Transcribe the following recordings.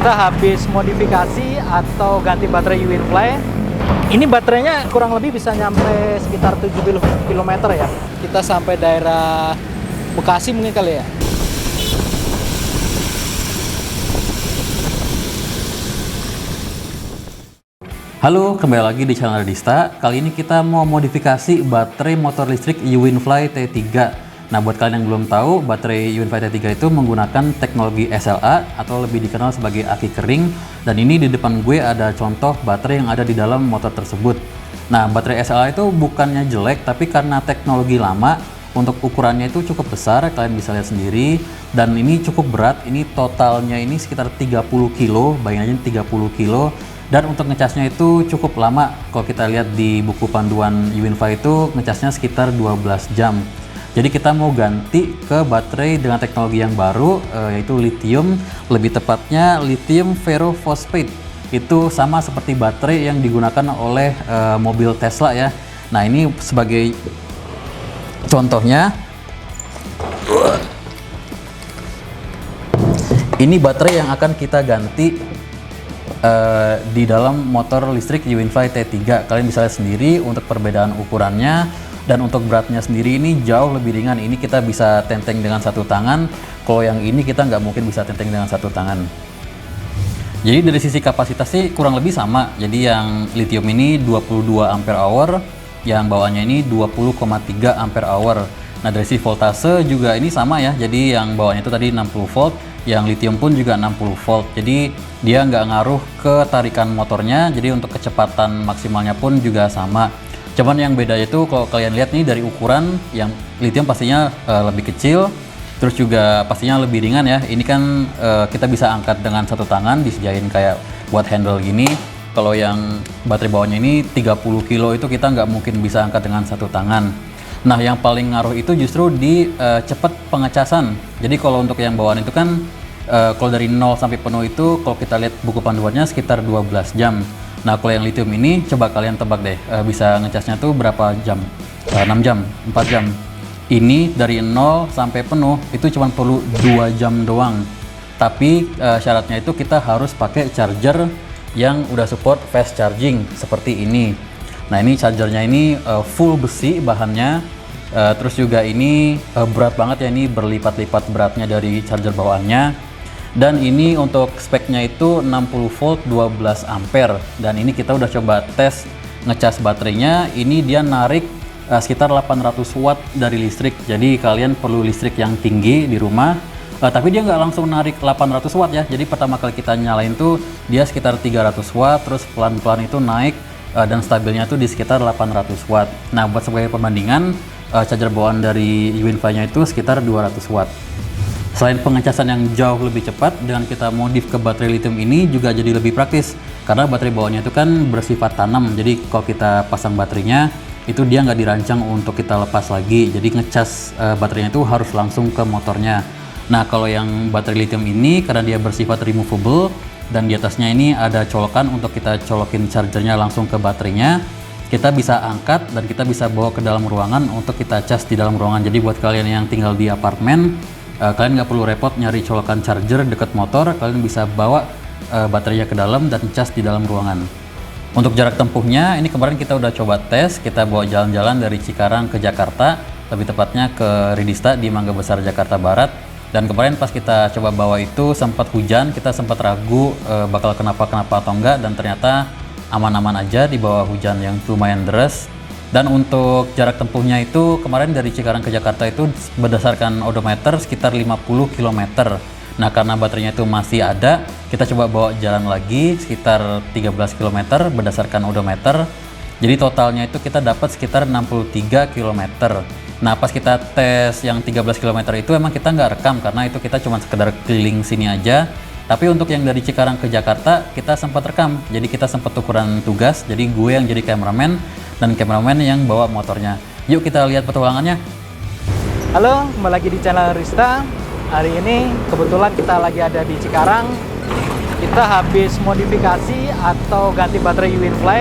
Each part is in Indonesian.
Kita habis modifikasi atau ganti baterai Uwinfly. Ini baterainya kurang lebih bisa nyampe sekitar 70 km ya. Kita sampai daerah Bekasi mungkin kali ya. Halo, kembali lagi di channel Radista. Kali ini kita mau modifikasi baterai motor listrik Uwinfly T3. Nah, buat kalian yang belum tahu, baterai Uwinfly T3 itu menggunakan teknologi SLA atau lebih dikenal sebagai aki kering. Dan ini di depan gue ada contoh baterai yang ada di dalam motor tersebut. Nah, baterai SLA itu bukannya jelek, tapi karena teknologi lama, untuk ukurannya itu cukup besar, kalian bisa lihat sendiri. Dan ini cukup berat, ini totalnya ini sekitar 30 kilo, bayangin aja 30 kilo. Dan untuk ngecasnya itu cukup lama. Kalau kita lihat di buku panduan Uwinfly itu ngecasnya sekitar 12 jam. Jadi kita mau ganti ke baterai dengan teknologi yang baru, yaitu lithium, lebih tepatnya lithium ferrophosphate. Itu sama seperti baterai yang digunakan oleh mobil Tesla ya. Nah, ini sebagai contohnya. Ini baterai yang akan kita ganti di dalam motor listrik Uwinfly T3. Kalian bisa lihat sendiri untuk perbedaan ukurannya, dan untuk beratnya sendiri ini jauh lebih ringan. Ini kita bisa tenteng dengan satu tangan, kalau yang ini kita nggak mungkin bisa tenteng dengan satu tangan. Jadi dari sisi kapasitas sih kurang lebih sama. Jadi yang lithium ini 22 ampere hour, yang bawahnya ini 20,3 ampere hour. Nah, dari sisi voltase juga ini sama ya. Jadi yang bawahnya itu tadi 60 volt, yang lithium pun juga 60 volt. Jadi dia nggak ngaruh ke tarikan motornya, jadi untuk kecepatan maksimalnya pun juga sama. Cuman yang beda itu kalau kalian lihat nih dari ukuran, yang lithium pastinya lebih kecil, terus juga pastinya lebih ringan ya. Ini kan kita bisa angkat dengan satu tangan, disediain kayak buat handle gini. Kalau yang baterai bawahnya ini 30 kilo itu kita nggak mungkin bisa angkat dengan satu tangan. Nah, yang paling ngaruh itu justru di cepat pengecasan. Jadi kalau untuk yang bawaan itu kan kalau dari 0 sampai penuh itu kalau kita lihat buku panduannya sekitar 12 jam. Nah, kalau yang lithium ini coba kalian tebak deh, bisa ngecasnya tuh berapa jam? 6 jam, 4 jam. Ini dari 0 sampai penuh itu cuma perlu 2 jam doang. Tapi syaratnya itu kita harus pakai charger yang udah support fast charging seperti ini. Nah, ini chargernya ini full besi bahannya. Terus juga ini berat banget ya, ini berlipat-lipat beratnya dari charger bawaannya. Dan ini untuk speknya itu 60 volt 12 ampere. Dan ini kita udah coba tes ngecas baterainya. Ini dia narik sekitar 800 watt dari listrik. Jadi kalian perlu listrik yang tinggi di rumah. Tapi dia nggak langsung narik 800 watt ya. Jadi pertama kali kita nyalain tuh dia sekitar 300 watt. Terus pelan-pelan itu naik dan stabilnya tuh di sekitar 800 watt. Nah, buat sebagai perbandingan, charger bawaan dari Uwinfly-nya itu sekitar 200 watt. Selain pengecasan yang jauh lebih cepat, dengan kita modif ke baterai lithium ini juga jadi lebih praktis. Karena baterai bawahnya itu kan bersifat tanam, jadi kalau kita pasang baterainya, itu dia nggak dirancang untuk kita lepas lagi. Jadi ngecas baterainya itu harus langsung ke motornya. Nah, kalau yang baterai lithium ini, karena dia bersifat removable, dan di atasnya ini ada colokan untuk kita colokin chargernya langsung ke baterainya, kita bisa angkat dan kita bisa bawa ke dalam ruangan untuk kita cas di dalam ruangan. Jadi buat kalian yang tinggal di apartemen, kalian nggak perlu repot nyari colokan charger deket motor, kalian bisa bawa baterainya ke dalam dan cas di dalam ruangan. Untuk jarak tempuhnya, ini kemarin kita udah coba tes, kita bawa jalan-jalan dari Cikarang ke Jakarta, lebih tepatnya ke Radista di Mangga Besar, Jakarta Barat. Dan kemarin pas kita coba bawa itu sempat hujan, kita sempat ragu bakal kenapa-kenapa atau enggak, dan ternyata aman-aman aja di bawah hujan yang lumayan deras. Dan untuk jarak tempuhnya itu kemarin dari Cikarang ke Jakarta itu berdasarkan odometer sekitar 50 km. Nah, karena baterainya itu masih ada, kita coba bawa jalan lagi sekitar 13 km berdasarkan odometer. Jadi totalnya itu kita dapat sekitar 63 km. Nah, pas kita tes yang 13 km itu emang kita nggak rekam karena itu kita cuma sekedar keliling sini aja. Tapi untuk yang dari Cikarang ke Jakarta kita sempat rekam. Jadi kita sempat tukeran tugas. Jadi gue yang jadi kameramen dan kameramen yang bawa motornya. Yuk kita lihat petualangannya. Halo, kembali lagi di channel Rista. Hari ini kebetulan kita lagi ada di Cikarang. Kita habis modifikasi atau ganti baterai Uwinfly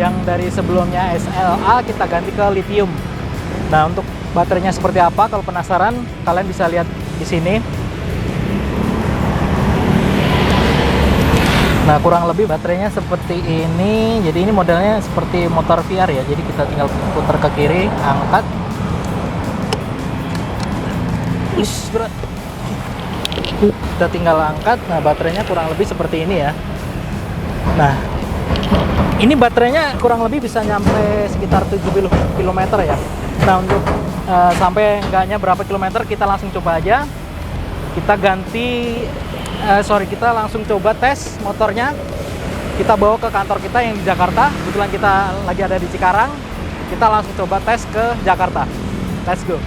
yang dari sebelumnya SLA kita ganti ke lithium. Nah, untuk baterainya seperti apa? Kalau penasaran, kalian bisa lihat di sini. Nah, kurang lebih baterainya seperti ini. Jadi ini modelnya seperti motor VR ya. Jadi kita tinggal putar ke kiri, angkat. Ush, berat. Kita tinggal angkat. Nah, baterainya kurang lebih seperti ini ya. Nah, ini baterainya kurang lebih bisa nyampe sekitar 70 km ya. Nah, untuk sampai enggaknya berapa kilometer kita langsung coba aja. Kita kita langsung coba tes motornya. Kita bawa ke kantor kita yang di Jakarta. Kebetulan kita lagi ada di Cikarang. Kita langsung coba tes ke Jakarta. Let's go.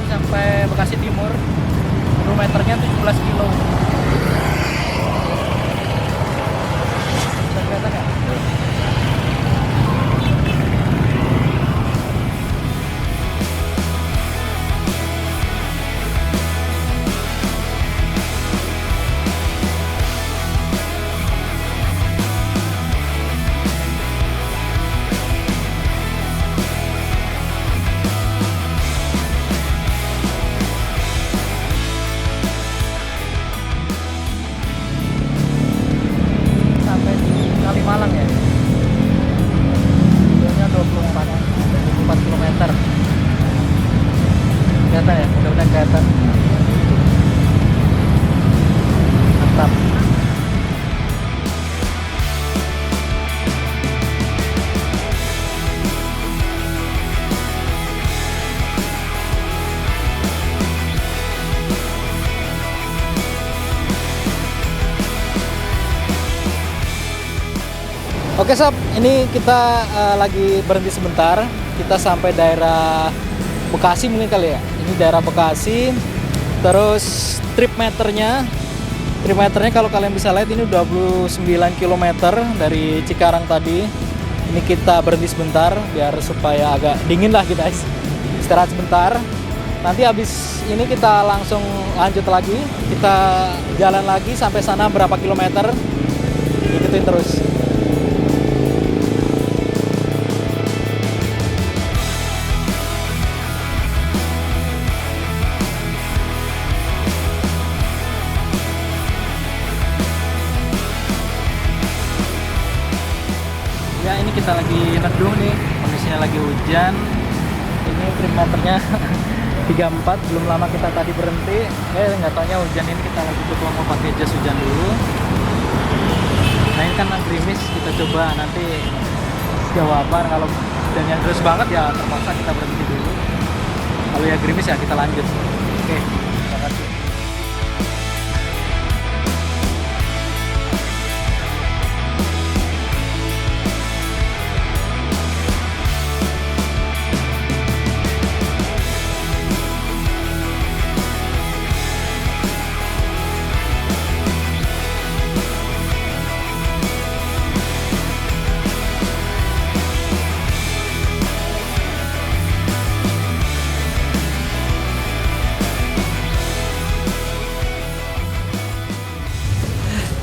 Sampai Bekasi Timur, kilometernya 17 kilo. Bisa kelihatan ya? Malang ya. Videonya 24 km. Kelihatan ya, mudah-mudahan kelihatan. Mantap. Oke sob, ini kita lagi berhenti sebentar. Kita sampai daerah Bekasi mungkin kali ya. Ini daerah Bekasi. Terus trip meternya kalau kalian bisa lihat ini 29 km dari Cikarang tadi. Ini kita berhenti sebentar biar supaya agak dingin lah kita istirahat sebentar. Nanti habis ini kita langsung lanjut lagi. Kita jalan lagi sampai sana berapa kilometer. Ikutin terus. Ya, ini kita lagi neduh nih, kondisinya lagi hujan. Ini trip meternya 34, belum lama kita tadi berhenti. Nggak taunya hujan, ini kita lagi coba mau pakai jas hujan dulu. Nah, ini kan gerimis, kita coba nanti jawaban. Kalau hujannya deras banget ya terpaksa kita berhenti dulu. Kalau ya gerimis ya kita lanjut. Oke, terima kasih.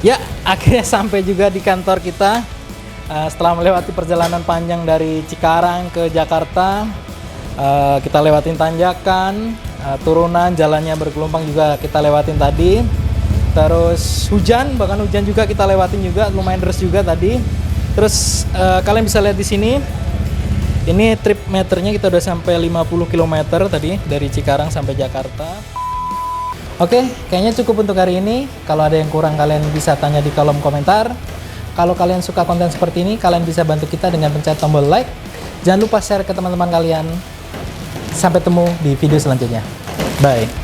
Ya, akhirnya sampai juga di kantor kita. Setelah melewati perjalanan panjang dari Cikarang ke Jakarta, kita lewatin tanjakan, turunan, jalannya bergelombang juga kita lewatin tadi. Terus hujan, bahkan hujan juga kita lewatin juga, lumayan deras juga tadi. Terus kalian bisa lihat di sini, ini trip meternya kita udah sampai 50 km tadi dari Cikarang sampai Jakarta. Oke, kayaknya cukup untuk hari ini. Kalau ada yang kurang kalian bisa tanya di kolom komentar. Kalau kalian suka konten seperti ini, kalian bisa bantu kita dengan pencet tombol like. Jangan lupa share ke teman-teman kalian. Sampai ketemu di video selanjutnya. Bye.